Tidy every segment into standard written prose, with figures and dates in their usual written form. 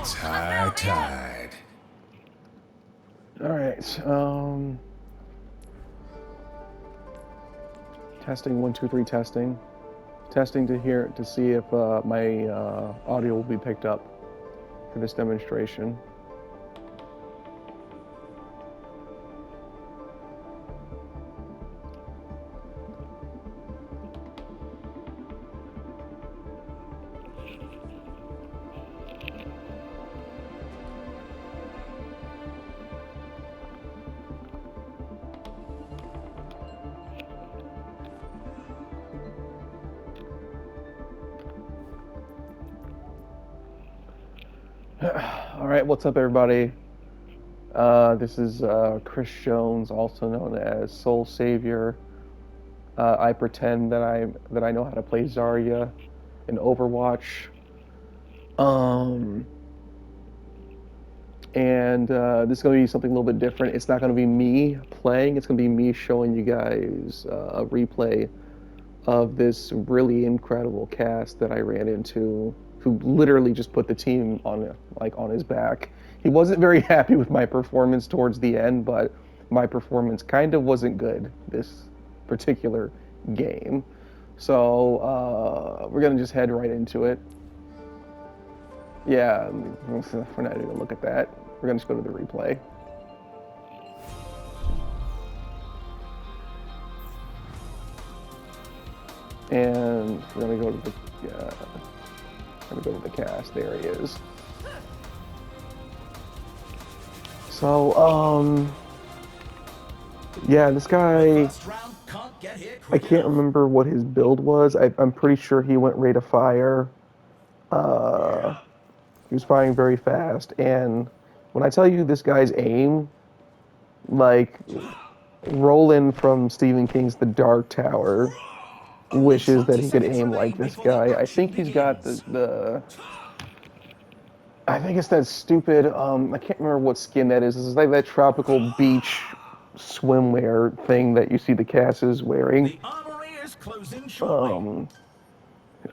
It's high tide. All right. Testing 1 2 3 testing. Testing to see if my audio will be picked up for this demonstration. All right, what's up, everybody? This is Chris Jones, also known as Soul Savior. I pretend that I know how to play Zarya in Overwatch. And this is going to be something a little bit different. It's not going to be me playing. It's going to be me showing you guys a replay of this really incredible cast that I ran into, who literally just put the team on his back. He wasn't very happy with my performance towards the end, but my performance kind of wasn't good this particular game. So we're gonna just head right into it. Yeah, we're not even gonna look at that. We're gonna just go to the replay. And we're gonna go to the cast. There he is. So, yeah, this guy, I can't remember what his build was. I'm pretty sure he went rate of fire. He was firing very fast, and when I tell you this guy's aim, like, Roland from Stephen King's The Dark Tower wishes that he could aim like this guy. I think he's got I think it's that stupid, I can't remember what skin that is. This is like that tropical beach swimwear thing that you see the Casses wearing.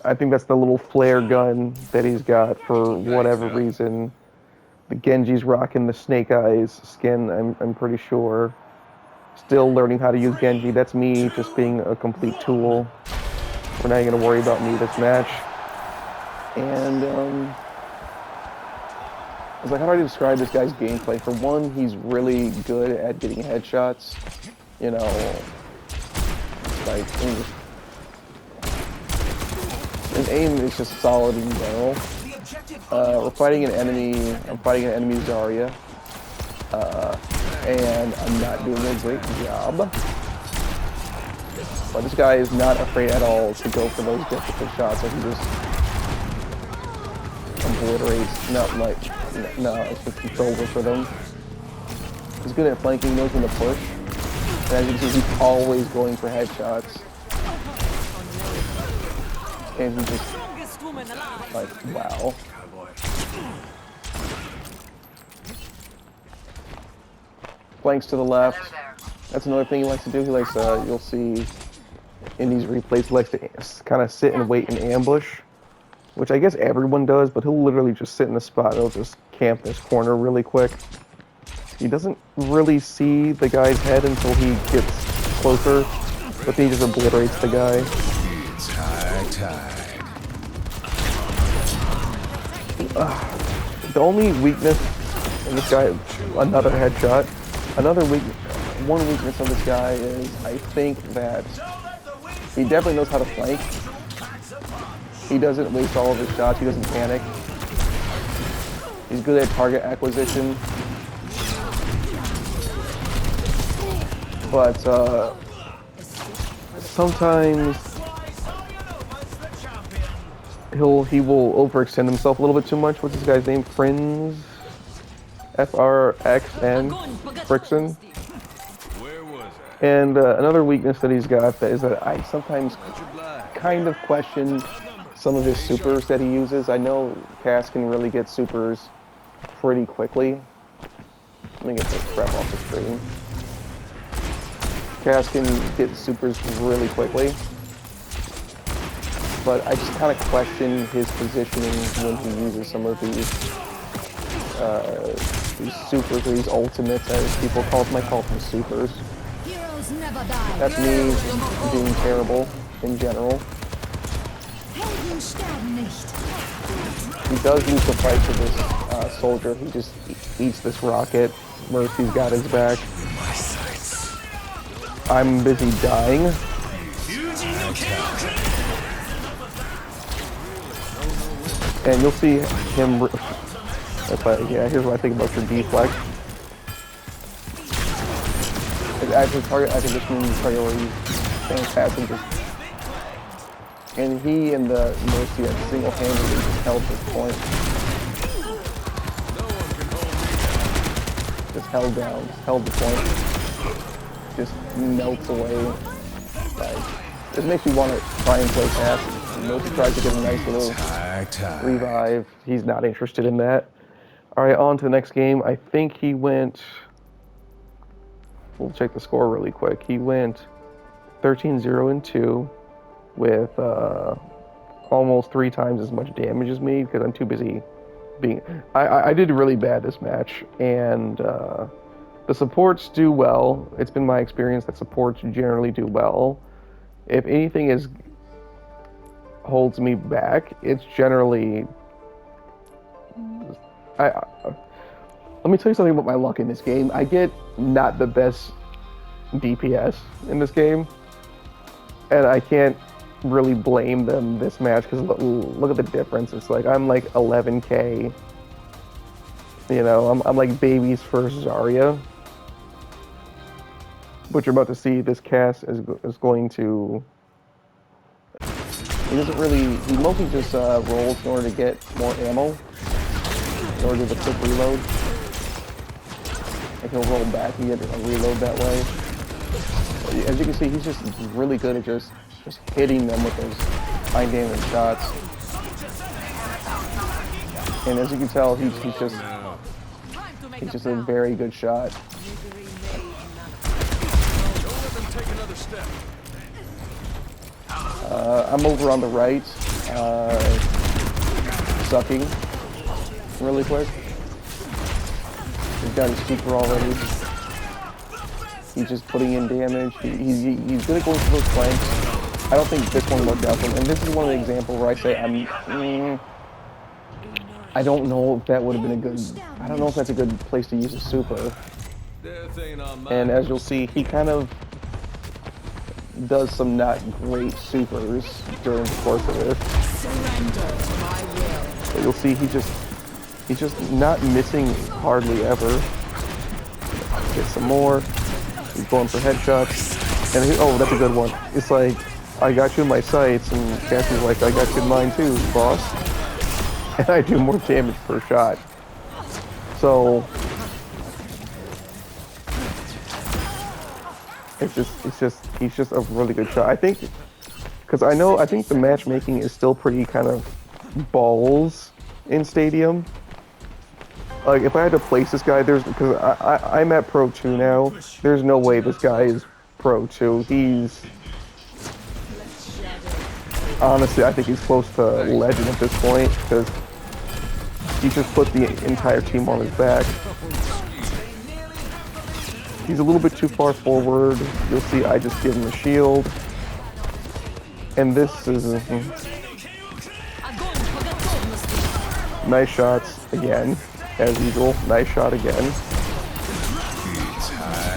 I think that's the little flare gun that he's got for whatever reason. The Genji's rocking the Snake Eyes skin, I'm pretty sure. Still learning how to use Genji. That's me just being a complete tool. We're not even going to worry about me this match. And, I was like, how do I describe this guy's gameplay? For one, he's really good at getting headshots. You know, like, his aim is just solid in general. We're fighting an enemy. I'm fighting an enemy Zarya. And I'm not doing a great job. But this guy is not afraid at all to go for those difficult shots. Like, he just obliterates. No, it's just it's over for them. He's good at flanking, knows when to push. And as you can see, he's always going for headshots. And he's just like, wow. Flanks to the left. That's another thing he likes to do. He likes, you'll see in these replays, he likes to kind of sit and wait in ambush, which I guess everyone does, but he'll literally just sit in the spot. He'll just camp this corner really quick. He doesn't really see the guy's head until he gets closer, but then he just obliterates the guy. It's high tide. The only weakness in this guy, another headshot. One weakness of this guy is I think that he definitely knows how to flank. He doesn't waste all of his shots. He doesn't panic. He's good at target acquisition. But sometimes he will overextend himself a little bit too much. What's this guy's name? FRXN? FRXN. And another weakness that he's got is that I sometimes kind of question some of his supers that he uses. I know Cass can really get supers pretty quickly. Let me get this crap off the screen. Cass can get supers really quickly. But I just kind of question his positioning when he uses some of these these supers or these ultimates, as people might call them supers. Heroes never die. That's me being terrible in general. Helden sterben nicht. He does lose the fight to this soldier. He just eats this rocket. Mercy's got his back. I'm busy dying. And you'll see him. Yeah, here's what I think about your deflect. As a target acquisition priority, fantastic. And he and the Mercy have single-handedly just held this point. Just held down, just held the point. Just melts away. Like, it makes me want to try and play fast. Mercy tries to get a nice little revive. He's not interested in that. Alright, on to the next game. I think he went... We'll check the score really quick. He went 13-0-2 with almost 3 times as much damage as me because I'm too busy being... I did really bad this match, and the supports do well. It's been my experience that supports generally do well. If anything holds me back, it's generally... Let me tell you something about my luck in this game. I get not the best DPS in this game, and I can't really blame them this match because look at the difference. It's like I'm like 11k. You know, I'm like baby's first Zarya. But you're about to see this cast is going to... He doesn't really... He mostly just rolls in order to get more ammo, in order to do the quick reload. Like he'll roll back and get a reload that way. As you can see, he's just really good at just hitting them with those high damage shots. And as you can tell, he's just a very good shot. I'm over on the right, sucking really quick. He's got his super already. He's just putting in damage. He's good at going for those flanks. I don't think this one worked out for him. And this is one of the examples where I say I don't know if that would have been a good... I don't know if that's a good place to use a super. And as you'll see, he kind of does some not great supers during the course of it. But you'll see he's just not missing hardly ever. Get some more. He's going for headshots. And oh, that's a good one. It's like, I got you in my sights, and Cassie's like, I got you in mine too, boss. And I do more damage per shot. So he's just a really good shot. I think, because I think the matchmaking is still pretty kind of balls in Stadium. Like, if I had to place this guy, because I'm at Pro 2 now, there's no way this guy is Pro 2. He's... Honestly, I think he's close to Legend at this point, because he just put the entire team on his back. He's a little bit too far forward. You'll see I just give him a shield. And this is... nice shots again. As usual, nice shot again.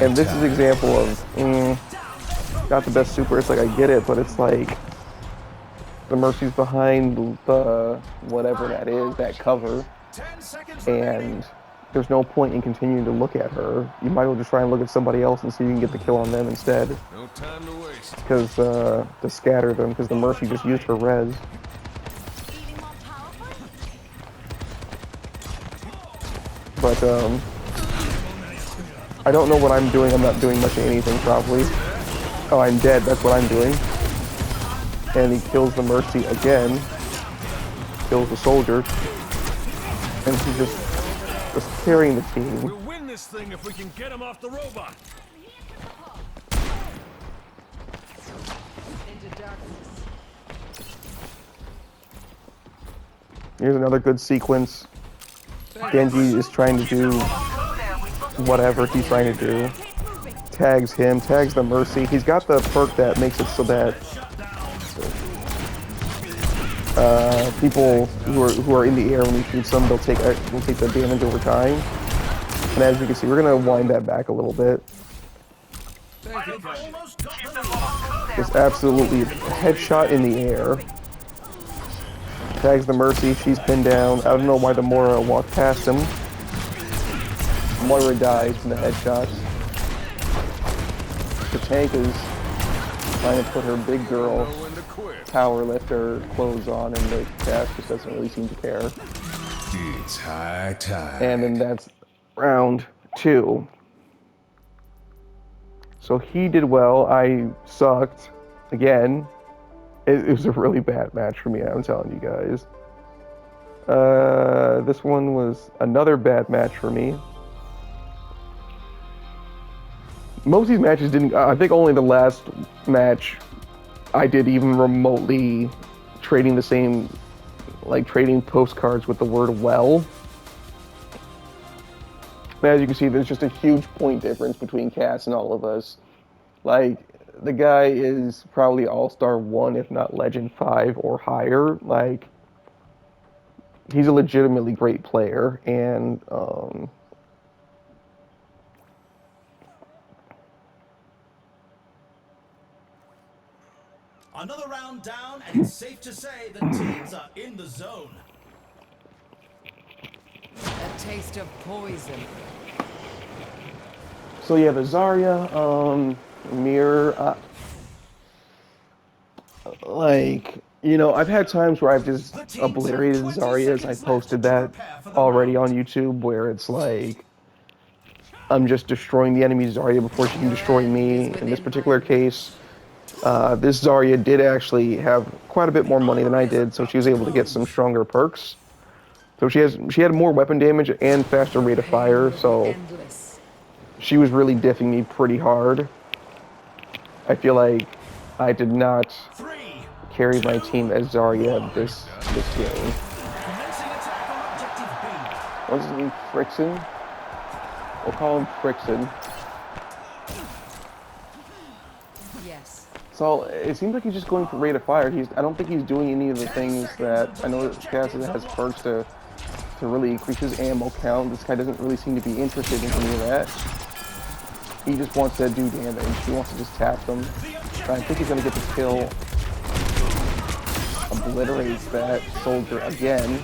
And this is an example of, not the best super, it's like, I get it, but it's like, the Mercy's behind the, whatever that is, that cover, and there's no point in continuing to look at her. You might as well just try and look at somebody else and see if you can get the kill on them instead. No time to waste. Because, to scatter them, because the Mercy just used her res. But, I don't know what I'm doing. I'm not doing much of anything, probably. Oh, I'm dead. That's what I'm doing. And he kills the Mercy again. Kills the soldier. And he's just carrying the team. We'll win this thing if we can get him off the robot. Here's another good sequence. Genji is trying to do whatever he's trying to do. Tags him, tags the Mercy. He's got the perk that makes it so that people who are in the air when he shoots them, will take the damage over time. And as you can see, we're gonna wind that back a little bit. Just absolutely headshot in the air. Tags the Mercy, she's pinned down. I don't know why the Moira walked past him. Moira dies from the headshots. The tank is trying to put her big girl power lifter clothes on, and the cast just doesn't really seem to care. It's high tide. And then that's round 2. So he did well. I sucked again. It was a really bad match for me, I'm telling you guys. This one was another bad match for me. Most of these matches didn't. I think only the last match I did even remotely trading the same, like trading postcards with the word well. But as you can see, there's just a huge point difference between Cass and all of us. Like, the guy is probably All-Star 1, if not Legend 5 or higher. Like, he's a legitimately great player, and another round down, and it's safe to say the teams are in the zone. A taste of poison. so yeah, the Zarya, mirror, like, you know, I've had times where I've just obliterated Zaryas. I posted that already on YouTube, where it's like, I'm just destroying the enemy Zarya before she can destroy me. In this particular case, this Zarya did actually have quite a bit more money than I did, so she was able to get some stronger perks. So she had more weapon damage and faster rate of fire, so she was really diffing me pretty hard. I feel like I did not carry my team as Zarya this game. What's his name? FRXN? We'll call him FRXN. Yes. So it seems like he's just going for rate of fire. I don't think he's doing any of the things that I know that Cass has perks to really increase his ammo count. This guy doesn't really seem to be interested in any of that. He just wants to do damage. He wants to just tap them. I think he's gonna get the kill. Obliterates that soldier again.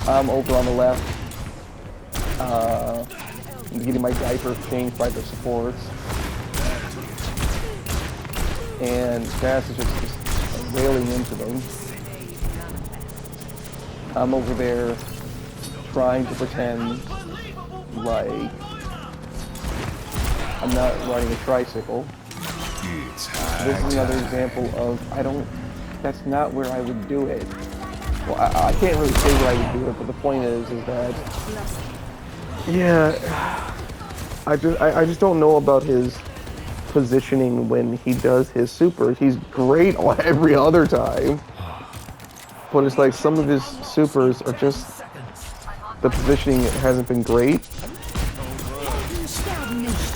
I'm over on the left. I'm getting my diaper changed by the supports. And Cass is just railing into them. I'm over there trying to pretend like I'm not riding a tricycle. It's high This is another tide. example of, that's not where I would do it. Well, I can't really say where I would do it, but the point is that, yeah, I just don't know about his positioning when he does his supers. He's great on every other time, but it's like some of his supers are just, the positioning hasn't been great. Helden sterben nicht.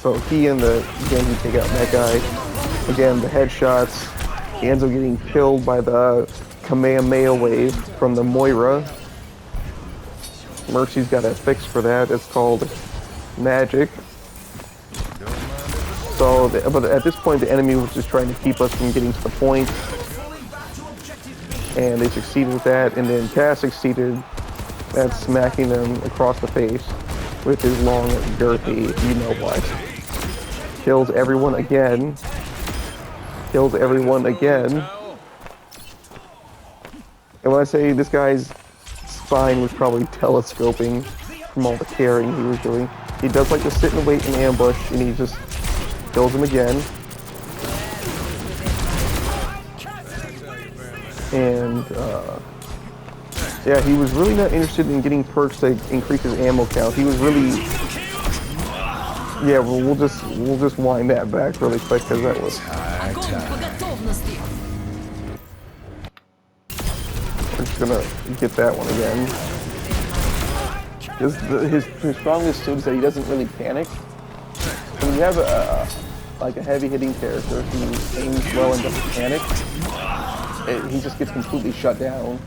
So he and the Genji take out that guy. Again, the headshots. He ends up getting killed by the Kamehameha wave from the Moira. Mercy's got a fix for that. It's called magic. So, but at this point, the enemy was just trying to keep us from getting to the point, and they succeeded with that. And then Cass succeeded at smacking them across the face with his long, girthy, you know what. Kills everyone again. Kills everyone again. And when I say this guy's spine was probably telescoping from all the carrying he was doing, he does like to sit and wait in ambush, and he just kills him again. And, yeah, he was really not interested in getting perks to increase his ammo count. He was really Yeah, well, we'll just wind that back really quick because that was High Огонь time. по готовности. we're just gonna get that one again. His strongest suit is that he doesn't really panic. When you have like a heavy hitting character who aims well and doesn't panic, he just gets completely shut down.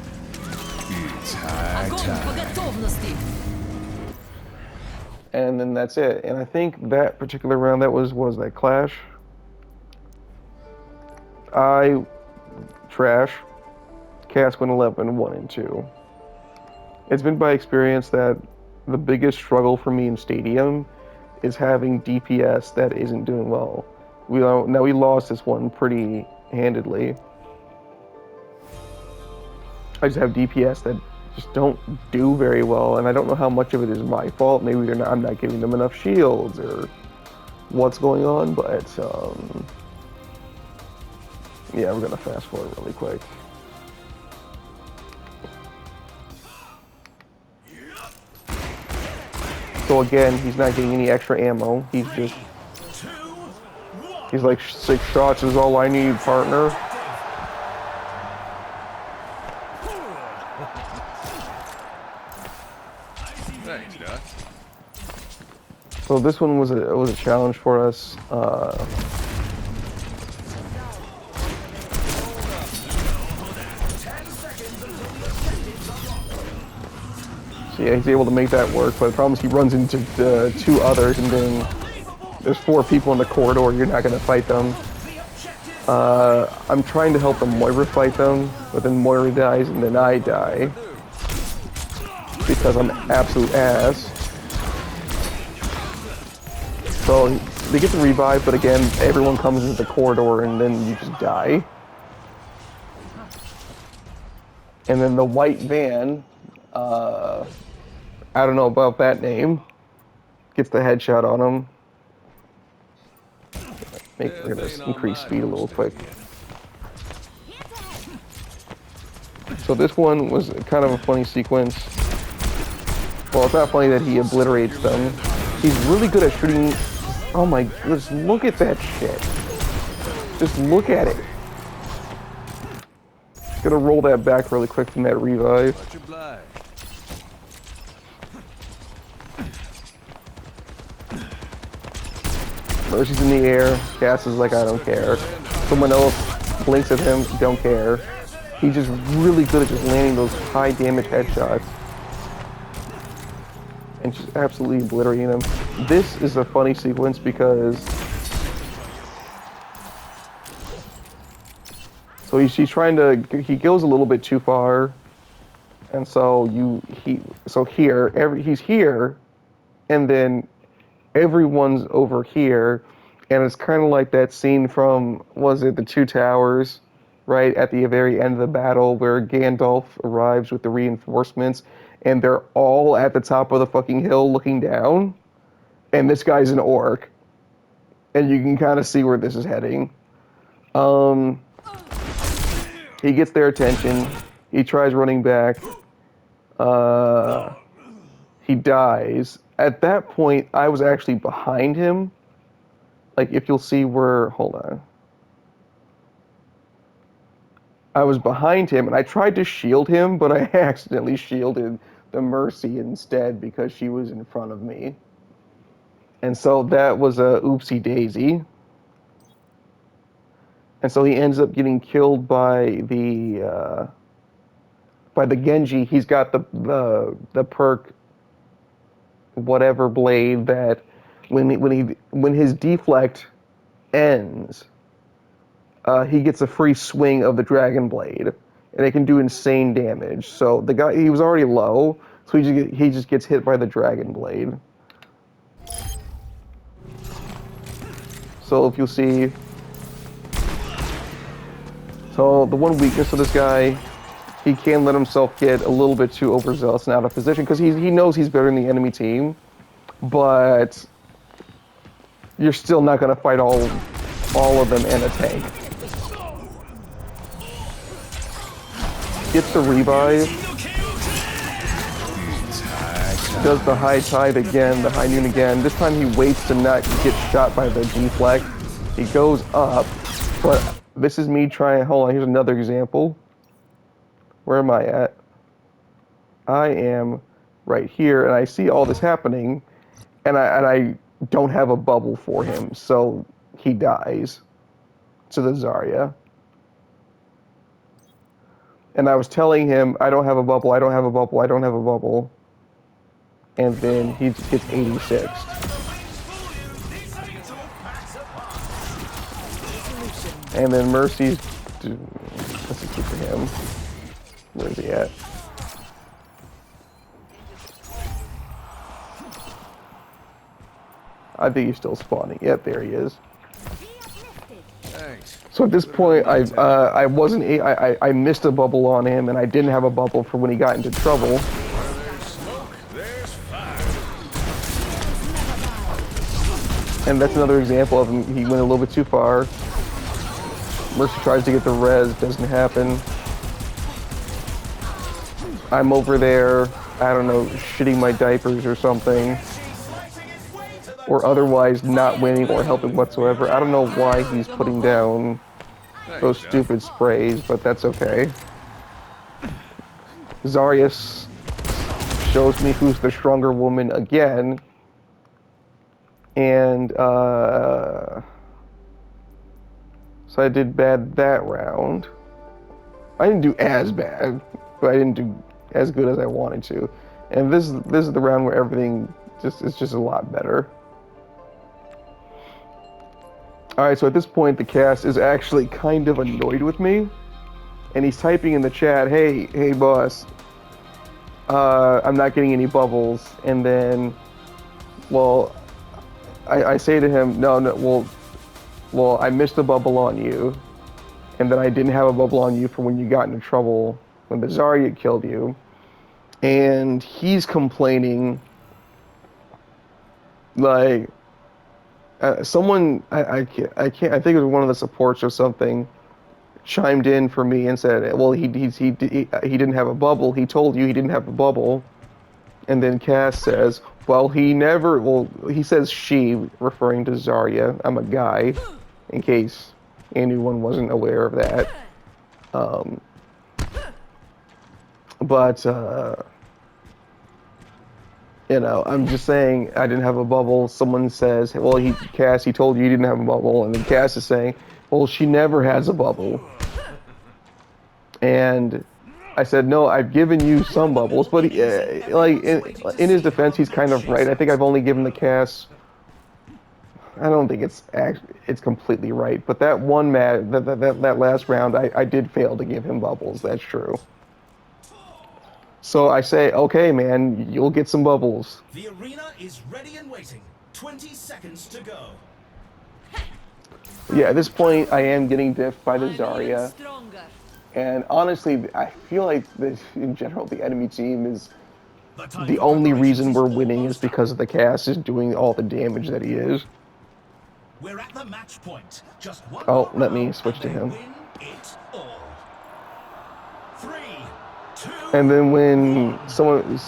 It's high Огонь по time. готовности. And then that's it. And I think that particular round that was that clash. Trash. Cask went 11, 1 and 2. It's been by experience that the biggest struggle for me in Stadium is having DPS that isn't doing well. We lost this one pretty handedly. I just have DPS that just don't do very well, and I don't know how much of it is my fault. Maybe I'm not giving them enough shields or what's going on, but yeah, we're gonna fast forward really quick. So again, he's not getting any extra ammo. He's like 6 shots is all I need, partner. Thanks, Doc. So this one was a challenge for us. So yeah, he's able to make that work, but the problem is he runs into 2 others, and then there's 4 people in the corridor. You're not going to fight them. I'm trying to help the Moira fight them, but then Moira dies, and then I die because I'm absolute ass. So they get the revive, but again, everyone comes into the corridor, and then you just die. And then the white van, I don't know about that name, gets the headshot on him. We're gonna increase speed a little quick. So this one was kind of a funny sequence. Well, it's not funny that he obliterates them. He's really good at shooting. Oh my goodness, look at that shit. Just look at it. Gonna roll that back really quick from that revive. Much obliged. Mercy's in the air. Cass is like, I don't care. Someone else blinks at him, don't care. He's just really good at just landing those high damage headshots. And just absolutely obliterating them. This is a funny sequence because... So he's trying to... He goes a little bit too far. And so he's here. And then everyone's over here, and it's kind of like that scene from, was it The Two Towers, right at the very end of the battle where Gandalf arrives with the reinforcements, and they're all at the top of the fucking hill looking down, and this guy's an orc, and you can kind of see where this is heading. He gets their attention, he tries running back, he dies. At that point, I was actually behind him. Like, if you'll see where... Hold on. I was behind him, and I tried to shield him, but I accidentally shielded the Mercy instead because she was in front of me. And so that was a oopsie daisy. And so he ends up getting killed by the Genji. He's got the perk... whatever blade that when his deflect ends, he gets a free swing of the dragon blade, and it can do insane damage. So the guy, he was already low, so he just gets hit by the dragon blade. So if you'll see, so the one weakness of this guy, he can let himself get a little bit too overzealous and out of position because he knows he's better than the enemy team, but you're still not going to fight all of them in a tank. Gets the revive. does the high tide again, the high noon again. This time he waits to not get shot by the deflect. He goes up, but this is me trying. Hold on, here's another example. Where am I at? I am right here, and I see all this happening, and I don't have a bubble for him, so he dies to the Zarya. And I was telling him, I don't have a bubble, I don't have a bubble, I don't have a bubble. And then he just gets 86. And then Mercy's... Let's just keep for him. Where is he at? I think he's still spawning. Yep, there he is. Thanks. So at this point, I missed a bubble on him, and I didn't have a bubble for when he got into trouble. Where there's smoke, there's fire. And that's another example of him. He went a little bit too far. Mercy tries to get the res, doesn't happen. I'm over there, I don't know, shitting my diapers or something. Or otherwise not winning or helping whatsoever. I don't know why he's putting down those stupid sprays, but that's okay. Zarius shows me who's the stronger woman again. And, so I did bad that round. I didn't do as bad, but I didn't do as good as I wanted to. And this is the round where everything is just a lot better. Alright, so at this point the cast is actually kind of annoyed with me. And he's typing in the chat, hey boss, I'm not getting any bubbles. And then, well, I say to him, no, well, I missed a bubble on you. And then I didn't have a bubble on you for when you got into trouble when the Zarya killed you. And he's complaining, like, someone, I can't, I think it was one of the supports or something, chimed in for me and said, well, he didn't have a bubble. He told you he didn't have a bubble. And then Cass says, well, he says she, referring to Zarya. I'm a guy, in case anyone wasn't aware of that. You know, I'm just saying I didn't have a bubble. Someone says, well, Cass, he told you he didn't have a bubble. And then Cass is saying, well, she never has a bubble. And I said, no, I've given you some bubbles. But like in his defense, he's kind of right. I think I've only given the Cass, I don't think it's completely right. But that one that last round, I did fail to give him bubbles. That's true. So I say, okay, man, you'll get some bubbles. The arena is ready and waiting. 20 seconds to go. Yeah, at this point, I am getting diffed by the Zarya. And honestly, I feel like in general, the enemy team is the only reason we're winning is because of the Cass is doing all the damage that he is. We're at the match point. Just one Oh, let me switch to him. And then when someone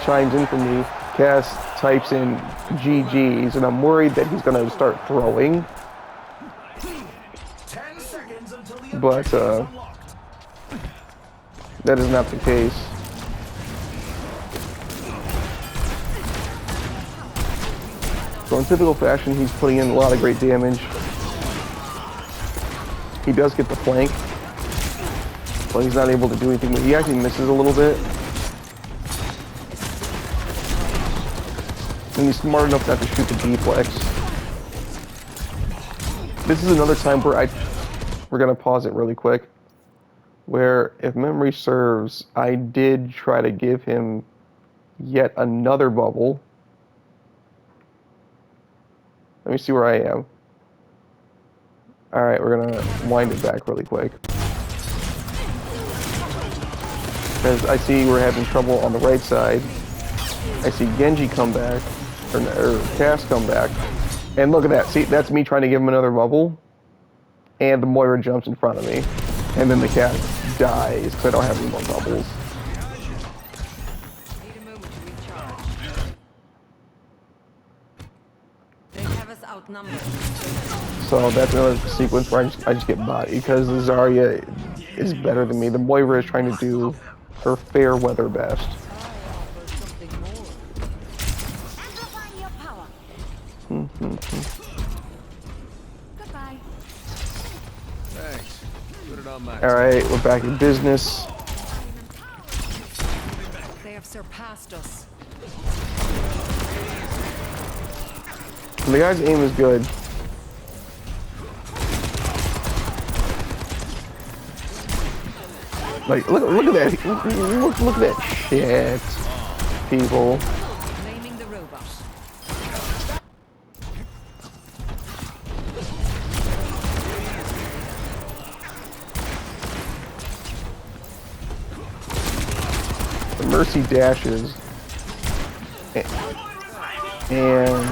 chimes in for me, Cass types in GG's, and I'm worried that he's gonna start throwing. 10 seconds until the But that is not the case. So in typical fashion, he's putting in a lot of great damage. He does get the flank, but he's not able to do anything. He actually misses a little bit. And he's smart enough not to shoot the deflex. This is another time where we're gonna pause it really quick. Where, if memory serves, I did try to give him yet another bubble. Let me see where I am. Alright, we're gonna wind it back really quick. Because I see we're having trouble on the right side. I see Genji come back, or Cass come back. And look at that, see, that's me trying to give him another bubble. And the Moira jumps in front of me. And then the Cass dies, because I don't have any more bubbles. Need a moment to recharge. outnumbered. So that's another sequence where I just get bodied because the Zarya is better than me. The Moira is trying to do her fair weather best. I offer something more. Amplifying your power. Goodbye. Thanks. Put it on my All right, we're back in business. They have surpassed us. The guy's aim is good. Like, look at that. Look at that shit, people. Claiming the robot. The Mercy dashes. And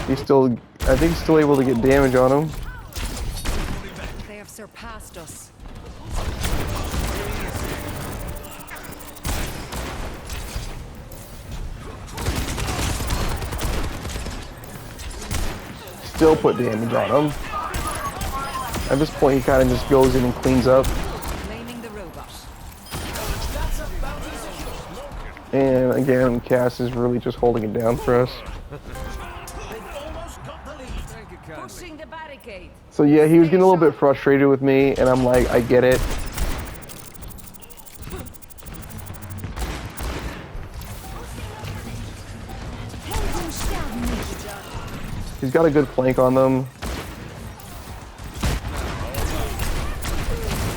he's still, I think he's still able to get damage on him. They have surpassed us. Still put damage on him. At this point, he kind of just goes in and cleans up. Claiming the robot. And again, Cass is really just holding it down for us. They've almost got the lead. Thank you kindly. Pushing the barricade. So yeah, he was getting a little bit frustrated with me, and I'm like, I get it. Helden sterben nicht. He's got a good flank on them.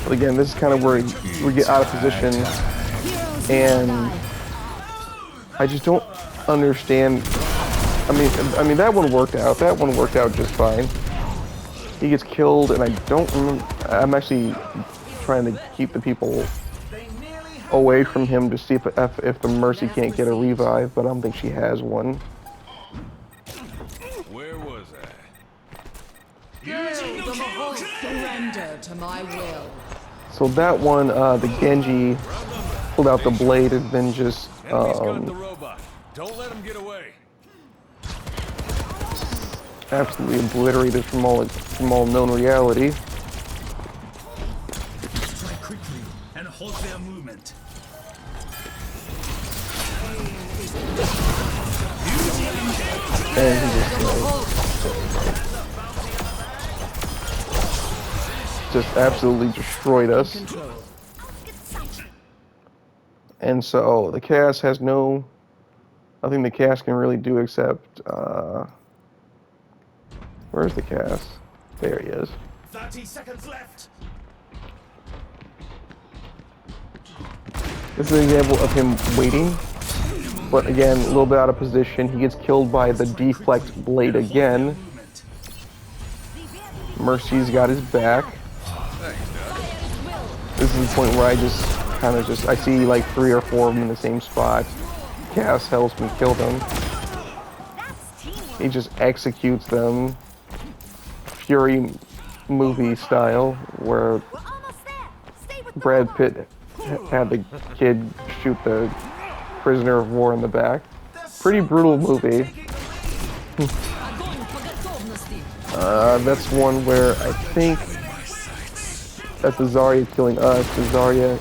But again, this is kind of where we get out of position, Heroes and never die. I just don't understand. I mean that one worked out. That one worked out just fine. He gets killed, and I don't remember. I'm actually trying to keep the people away from him to see if the Mercy can't get a revive, but I don't think she has one. Where was I? Surrender to my will. So that one, the Genji pulled out the blade and then just Enemy's got the robot. Don't let him get away. absolutely obliterated from all known reality. Strike quickly and halt their movement. And he just absolutely destroyed us. Control. And so the Cass has nothing the Cass can really do except, where's the Cass? There he is. 30 seconds left. This is an example of him waiting, but again, a little bit out of position. He gets killed by the deflect blade again. Mercy's got his back. This is the point where I just kind of I see like 3 or 4 of them in the same spot. Cass helps me kill them. He just executes them, Fury movie style, where We're almost there. Stay with the Brad robot. Pitt had the kid shoot the prisoner of war in the back. Pretty brutal movie. That's one where I think that the Zarya killing us. The Zarya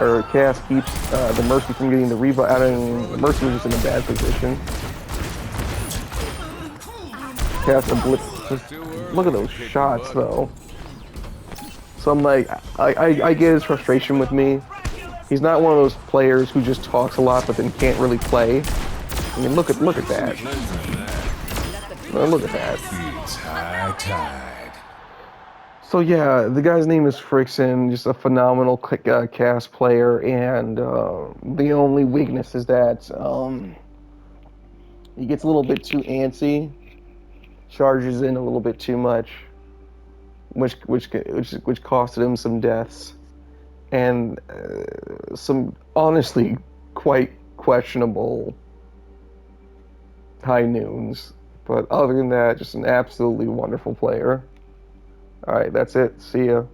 or Cass keeps the Mercy from getting the revive. I mean, the Mercy was just in a bad position. Cass look at those shots though. So I'm like, I get his frustration with me. He's not one of those players who just talks a lot but then can't really play. I mean, look at that. Look at that. It's high tide. So yeah, the guy's name is FRXN, just a phenomenal Cass player, and the only weakness is that he gets a little bit too antsy, charges in a little bit too much, which costed him some deaths, and some honestly quite questionable high noons. But other than that, just an absolutely wonderful player. All right, that's it. See ya.